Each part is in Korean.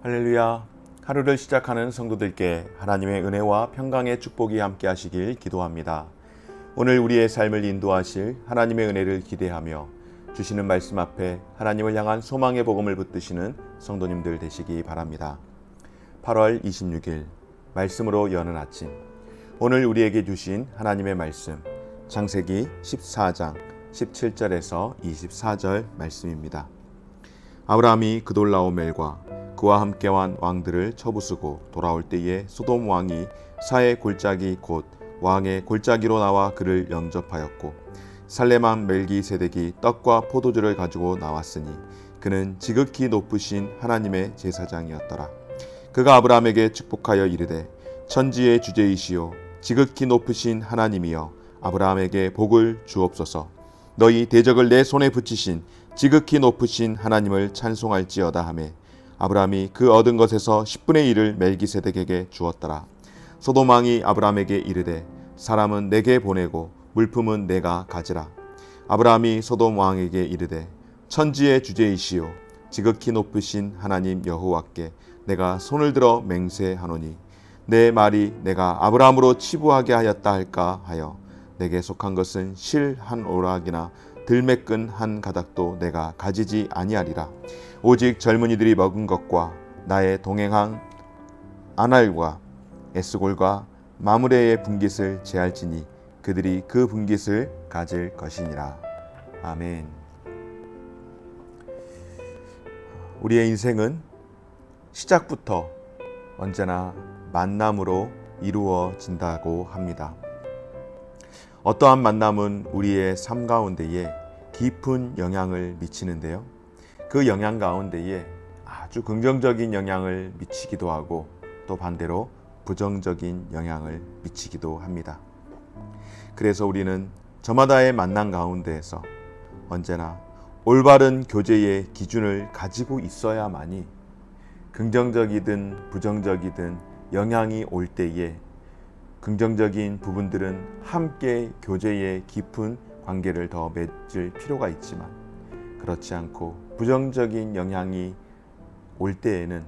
할렐루야. 하루를 시작하는 성도들께 하나님의 은혜와 평강의 축복이 함께 하시길 기도합니다. 오늘 우리의 삶을 인도하실 하나님의 은혜를 기대하며 주시는 말씀 앞에 하나님을 향한 소망의 복음을 붙드시는 성도님들 되시기 바랍니다. 8월 26일 말씀으로 여는 아침, 오늘 우리에게 주신 하나님의 말씀 창세기 14장 17절에서 24절 말씀입니다. 아브라함이 그돌라오멜과 그와 함께 한 왕들을 쳐부수고 돌아올 때에 소돔 왕이 사의 골짜기 곧 왕의 골짜기로 나와 그를 영접하였고 살렘 왕 멜기세덱이 떡과 포도주를 가지고 나왔으니 그는 지극히 높으신 하나님의 제사장이었더라. 그가 아브라함에게 축복하여 이르되 천지의 주제이시오 지극히 높으신 하나님이여 아브라함에게 복을 주옵소서. 너희 대적을 내 손에 붙이신 지극히 높으신 하나님을 찬송할지어다 하매 아브라함이 그 얻은 것에서 10분의 1을 멜기세덱에게 주었더라. 소돔 왕이 아브라함에게 이르되 사람은 내게 보내고 물품은 내가 가지라. 아브라함이 소돔 왕에게 이르되 천지의 주제이시오 지극히 높으신 하나님 여호와께 내가 손을 들어 맹세하노니 내 말이 내가 아브라함으로 치부하게 하였다 할까 하여 내게 속한 것은 실 한 오락이나 들매끈 한 가닥도 내가 가지지 아니하리라. 오직 젊은이들이 먹은 것과 나의 동행한 아날과 에스골과 마므레의 분깃을 제할지니 그들이 그 분깃을 가질 것이니라. 아멘. 우리의 인생은 시작부터 언제나 만남으로 이루어진다고 합니다. 어떠한 만남은 우리의 삶 가운데에 깊은 영향을 미치는데요. 그 영향 가운데에 아주 긍정적인 영향을 미치기도 하고 또 반대로 부정적인 영향을 미치기도 합니다. 그래서 우리는 저마다의 만남 가운데에서 언제나 올바른 교제의 기준을 가지고 있어야만이 긍정적이든 부정적이든 영향이 올 때에 긍정적인 부분들은 함께 교제의 깊은 관계를 더 맺을 필요가 있지만 그렇지 않고 부정적인 영향이 올 때에는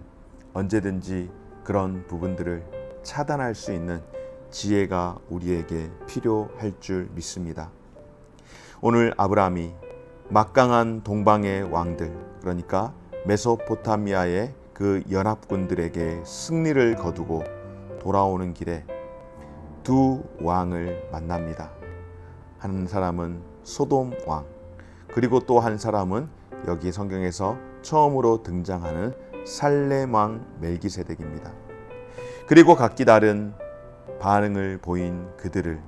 언제든지 그런 부분들을 차단할 수 있는 지혜가 우리에게 필요할 줄 믿습니다. 오늘 아브라함이 막강한 동방의 왕들, 그러니까 메소포타미아의 그 연합군들에게 승리를 거두고 돌아오는 길에 두 왕을 만납니다. 한 사람은 소돔 왕, 그리고 또 한 사람은 여기 성경에서 처음으로 등장하는 살렘 왕 멜기세덱입니다. 그리고 각기 다른 반응을 보인 그들을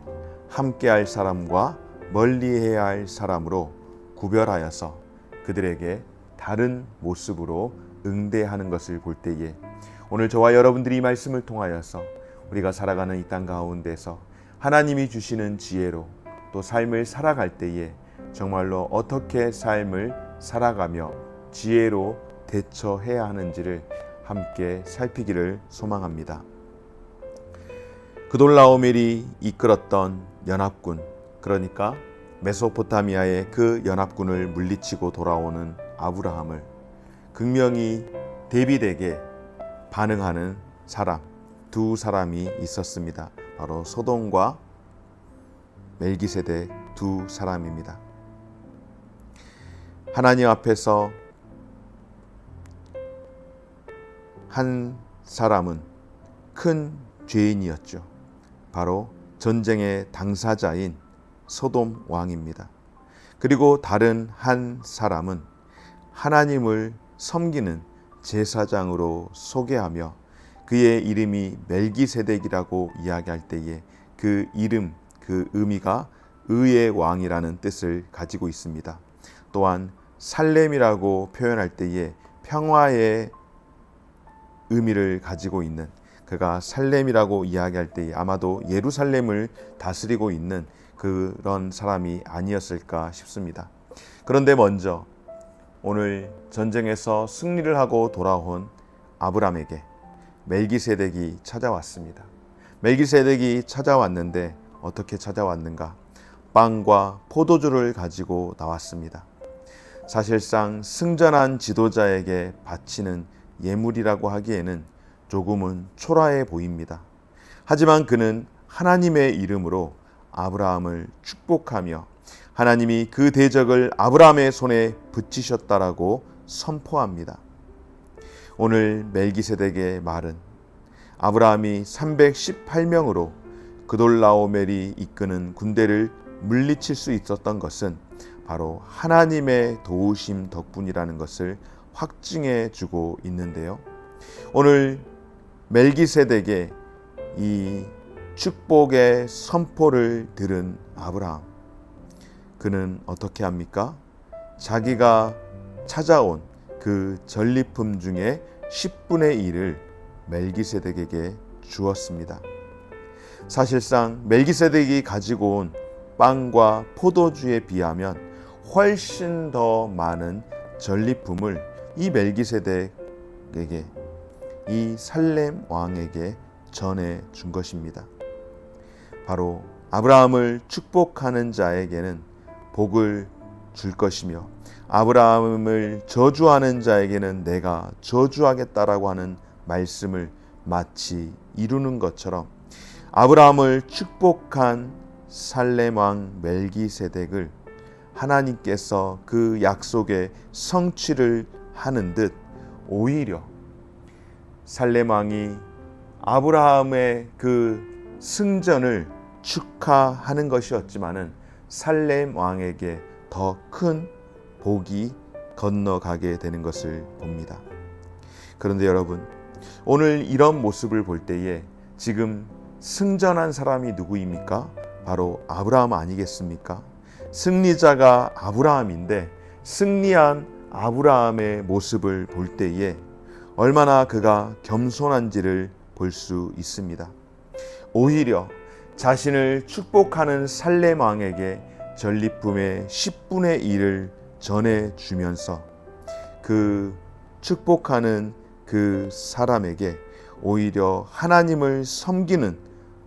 함께할 사람과 멀리해야 할 사람으로 구별하여서 그들에게 다른 모습으로 응대하는 것을 볼 때에 오늘 저와 여러분들이 이 말씀을 통하여서 우리가 살아가는 이 땅 가운데서 하나님이 주시는 지혜로 또 삶을 살아갈 때에 정말로 어떻게 삶을 살아가며 지혜로 대처해야 하는지를 함께 살피기를 소망합니다. 그돌라오멜이 이끌었던 연합군, 그러니까 메소포타미아의 그 연합군을 물리치고 돌아오는 아브라함을 극명히 대비되게 반응하는 사람, 두 사람이 있었습니다. 바로 소돔과 멜기세덱 두 사람입니다. 하나님 앞에서 한 사람은 큰 죄인이었죠. 바로 전쟁의 당사자인 소돔 왕입니다. 그리고 다른 한 사람은 하나님을 섬기는 제사장으로 소개하며 그의 이름이 멜기세덱이라고 이야기할 때에 그 이름, 그 의미가 의의 왕이라는 뜻을 가지고 있습니다. 또한 살렘이라고 표현할 때에 평화의 의미를 가지고 있는, 그가 살렘이라고 이야기할 때에 아마도 예루살렘을 다스리고 있는 그런 사람이 아니었을까 싶습니다. 그런데 먼저 오늘 전쟁에서 승리를 하고 돌아온 아브라함에게 멜기세덱이 찾아왔습니다. 멜기세덱이 찾아왔는데 어떻게 찾아왔는가? 빵과 포도주를 가지고 나왔습니다. 사실상 승전한 지도자에게 바치는 예물이라고 하기에는 조금은 초라해 보입니다. 하지만 그는 하나님의 이름으로 아브라함을 축복하며 하나님이 그 대적을 아브라함의 손에 붙이셨다라고 선포합니다. 오늘 멜기세덱의 말은 아브라함이 318명으로 그돌라오멜이 이끄는 군대를 물리칠 수 있었던 것은 바로 하나님의 도우심 덕분이라는 것을 확증해 주고 있는데요. 오늘 멜기세덱의 이 축복의 선포를 들은 아브라함, 그는 어떻게 합니까? 자기가 찾아온 그 전리품 중에 10분의 1을 멜기세덱에게 주었습니다. 사실상 멜기세덱이 가지고 온 빵과 포도주에 비하면 훨씬 더 많은 전리품을 이 멜기세덱에게, 이 살렘 왕에게 전해 준 것입니다. 바로 아브라함을 축복하는 자에게는 복을 줄 것이며 아브라함을 저주하는 자에게는 내가 저주하겠다라고 하는 말씀을 마치 이루는 것처럼 아브라함을 축복한 살렘 왕 멜기세덱을 하나님께서 그 약속의 성취를 하는 듯 오히려 살렘 왕이 아브라함의 그 승전을 축하하는 것이었지만은 살렘 왕에게 더 큰 복이 건너가게 되는 것을 봅니다. 그런데 여러분, 오늘 이런 모습을 볼 때에 지금 승전한 사람이 누구입니까? 바로 아브라함 아니겠습니까? 승리자가 아브라함인데 승리한 아브라함의 모습을 볼 때에 얼마나 그가 겸손한지를 볼 수 있습니다. 오히려 자신을 축복하는 살렘 왕에게 전리품의 10분의 1을 전해주면서 그 축복하는 그 사람에게 오히려 하나님을 섬기는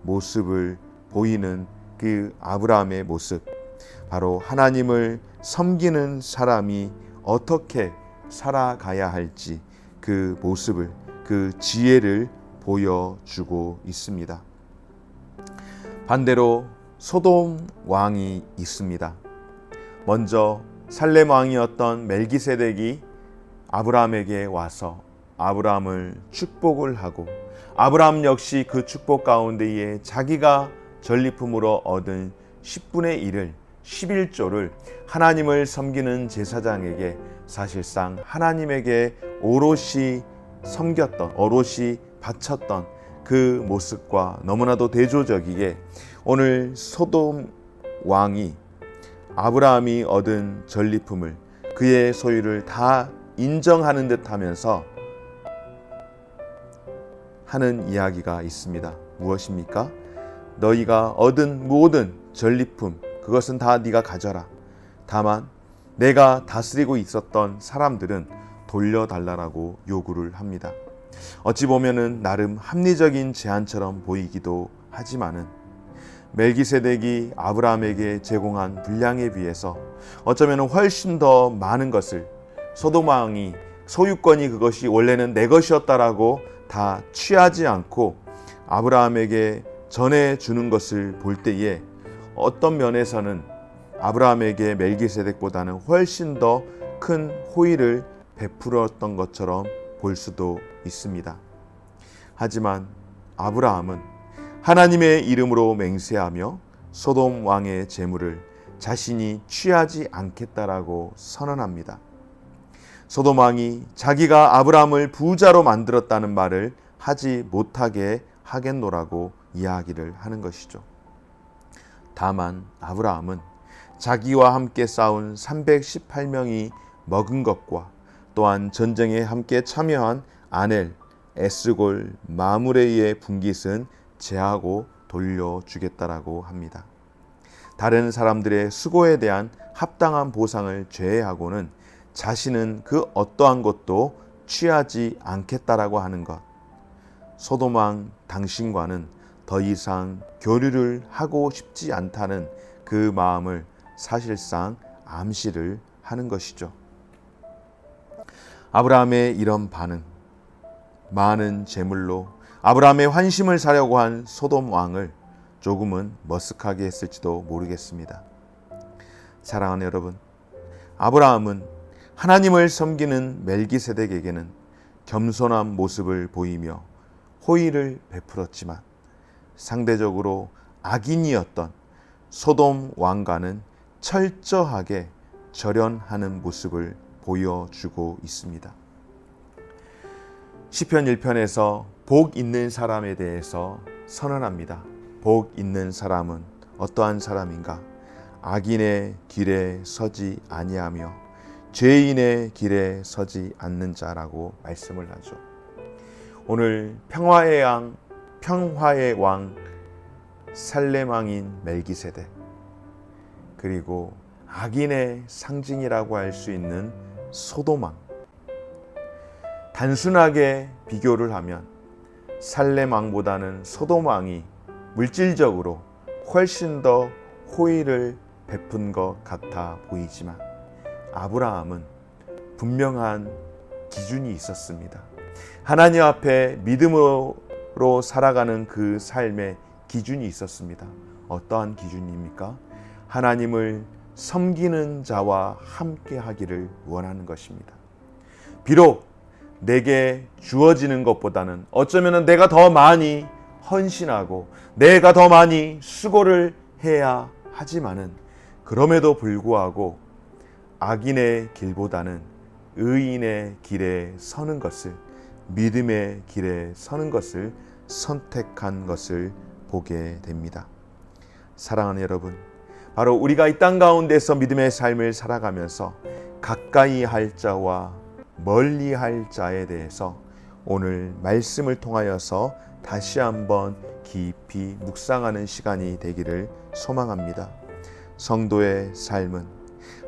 모습을 보이는 그 아브라함의 모습, 바로 하나님을 섬기는 사람이 어떻게 살아가야 할지 그 모습을, 그 지혜를 보여주고 있습니다. 반대로 소돔 왕이 있습니다. 먼저 살렘 왕이었던 멜기세덱이 아브라함에게 와서 아브라함을 축복을 하고 아브라함 역시 그 축복 가운데에 자기가 전리품으로 얻은 10분의 1을 11조를 하나님을 섬기는 제사장에게 사실상 하나님에게 오롯이 섬겼던, 오롯이 바쳤던 그 모습과 너무나도 대조적이게 오늘 소돔 왕이 아브라함이 얻은 전리품을 그의 소유를 다 인정하는 듯 하면서 하는 이야기가 있습니다. 무엇입니까? 너희가 얻은 모든 전리품 그것은 다 네가 가져라. 다만 내가 다스리고 있었던 사람들은 돌려달라고 요구를 합니다. 어찌 보면은 나름 합리적인 제안처럼 보이기도 하지만은 멜기세덱이 아브라함에게 제공한 분량에 비해서 어쩌면 훨씬 더 많은 것을 소돔 왕이 소유권이 그것이 원래는 내 것이었다라고 다 취하지 않고 아브라함에게 전해주는 것을 볼 때에 어떤 면에서는 아브라함에게 멜기세덱보다는 훨씬 더 큰 호의를 베풀었던 것처럼 볼 수도 있습니다. 하지만 아브라함은 하나님의 이름으로 맹세하며 소돔 왕의 재물을 자신이 취하지 않겠다라고 선언합니다. 소돔 왕이 자기가 아브라함을 부자로 만들었다는 말을 하지 못하게 하겠노라고 이야기를 하는 것이죠. 다만 아브라함은 자기와 함께 싸운 318명이 먹은 것과 또한 전쟁에 함께 참여한 아넬, 에스골, 마므레의 분깃은 제하고 돌려주겠다라고 합니다. 다른 사람들의 수고에 대한 합당한 보상을 제외하고는 자신은 그 어떠한 것도 취하지 않겠다라고 하는 것. 소돔 왕 당신과는 더 이상 교류를 하고 싶지 않다는 그 마음을 사실상 암시를 하는 것이죠. 아브라함의 이런 반응, 많은 재물로 아브라함의 환심을 사려고 한 소돔 왕을 조금은 머쓱하게 했을지도 모르겠습니다. 사랑하는 여러분, 아브라함은 하나님을 섬기는 멜기세덱에게는 겸손한 모습을 보이며 호의를 베풀었지만 상대적으로 악인이었던 소돔 왕과는 철저하게 절연하는 모습을 보여주고 있습니다. 시편 1편에서 복 있는 사람에 대해서 선언합니다. 복 있는 사람은 어떠한 사람인가? 악인의 길에 서지 아니하며 죄인의 길에 서지 않는 자라고 말씀을 하죠. 오늘 평화의 왕 살렘 왕인 멜기세덱, 그리고 악인의 상징이라고 할 수 있는 소돔 왕, 단순하게 비교를 하면 살렘 왕보다는 소돔 왕이 물질적으로 훨씬 더 호의를 베푼 것 같아 보이지만 아브라함은 분명한 기준이 있었습니다. 하나님 앞에 믿음으로 살아가는 그 삶의 기준이 있었습니다. 어떠한 기준입니까? 하나님을 섬기는 자와 함께 하기를 원하는 것입니다. 비록 내게 주어지는 것보다는 어쩌면 내가 더 많이 헌신하고 내가 더 많이 수고를 해야 하지만은 그럼에도 불구하고 악인의 길보다는 의인의 길에 서는 것을, 믿음의 길에 서는 것을 선택한 것을 보게 됩니다. 사랑하는 여러분, 바로 우리가 이 땅 가운데서 믿음의 삶을 살아가면서 가까이 할 자와 멀리 할 자에 대해서 오늘 말씀을 통하여서 다시 한번 깊이 묵상하는 시간이 되기를 소망합니다. 성도의 삶은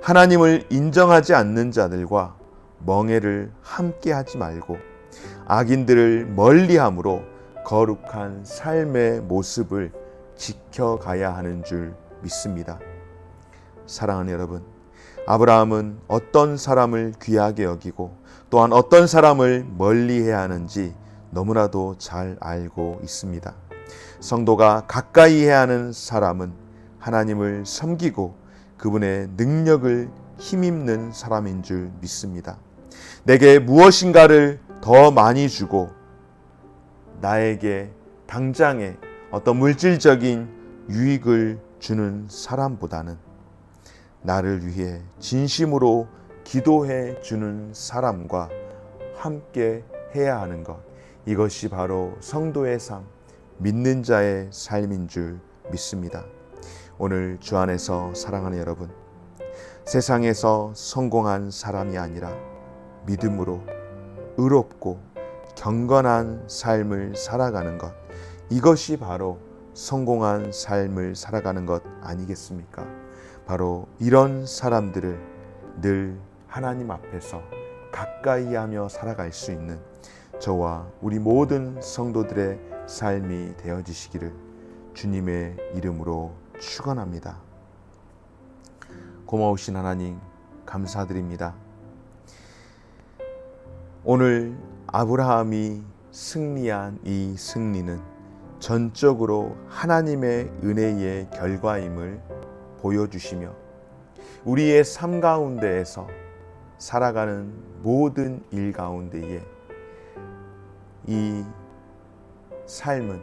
하나님을 인정하지 않는 자들과 멍해를 함께 하지 말고 악인들을 멀리함으로 거룩한 삶의 모습을 지켜가야 하는 줄 믿습니다. 사랑하는 여러분, 아브라함은 어떤 사람을 귀하게 여기고 또한 어떤 사람을 멀리해야 하는지 너무나도 잘 알고 있습니다. 성도가 가까이 해야 하는 사람은 하나님을 섬기고 그분의 능력을 힘입는 사람인 줄 믿습니다. 내게 무엇인가를 더 많이 주고 나에게 당장에 어떤 물질적인 유익을 주는 사람보다는 나를 위해 진심으로 기도해 주는 사람과 함께 해야 하는 것, 이것이 바로 성도의 삶, 믿는 자의 삶인 줄 믿습니다. 오늘 주 안에서 사랑하는 여러분, 세상에서 성공한 사람이 아니라 믿음으로 의롭고 경건한 삶을 살아가는 것, 이것이 바로 성공한 삶을 살아가는 것 아니겠습니까? 바로 이런 사람들을 늘 하나님 앞에서 가까이 하며 살아갈 수 있는 저와 우리 모든 성도들의 삶이 되어지시기를 주님의 이름으로 축원합니다. 고마우신 하나님 감사드립니다. 오늘 아브라함이 승리한 이 승리는 전적으로 하나님의 은혜의 결과임을 보여주시며 우리의 삶 가운데에서 살아가는 모든 일 가운데에 이 삶은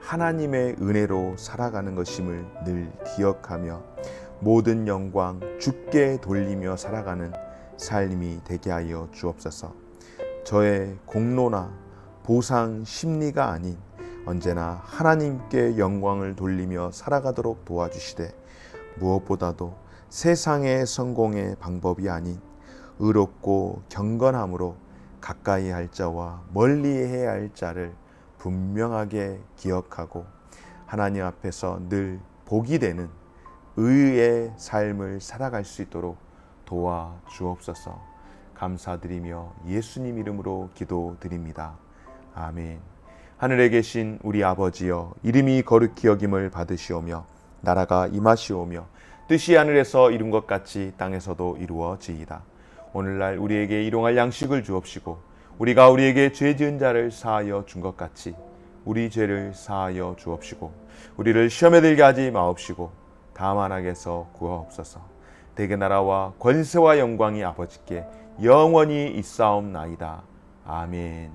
하나님의 은혜로 살아가는 것임을 늘 기억하며 모든 영광 주께 돌리며 살아가는 삶이 되게 하여 주옵소서. 저의 공로나 보상 심리가 아닌 언제나 하나님께 영광을 돌리며 살아가도록 도와주시되 무엇보다도 세상의 성공의 방법이 아닌 의롭고 경건함으로 가까이 할 자와 멀리 해야 할 자를 분명하게 기억하고 하나님 앞에서 늘 복이 되는 의의 삶을 살아갈 수 있도록 도와 주옵소서. 감사드리며 예수님 이름으로 기도드립니다. 아멘. 하늘에 계신 우리 아버지여, 이름이 거룩히 여김을 받으시오며 나라가 임하시오며 뜻이 하늘에서 이룬 것 같이 땅에서도 이루어지이다. 오늘날 우리에게 일용할 양식을 주옵시고 우리가 우리에게 죄 지은 자를 사하여 준 것 같이 우리 죄를 사하여 주옵시고 우리를 시험에 들게 하지 마옵시고 다만 악에서 구하옵소서. 대개 나라와 권세와 영광이 아버지께 영원히 있사옵나이다. 아멘.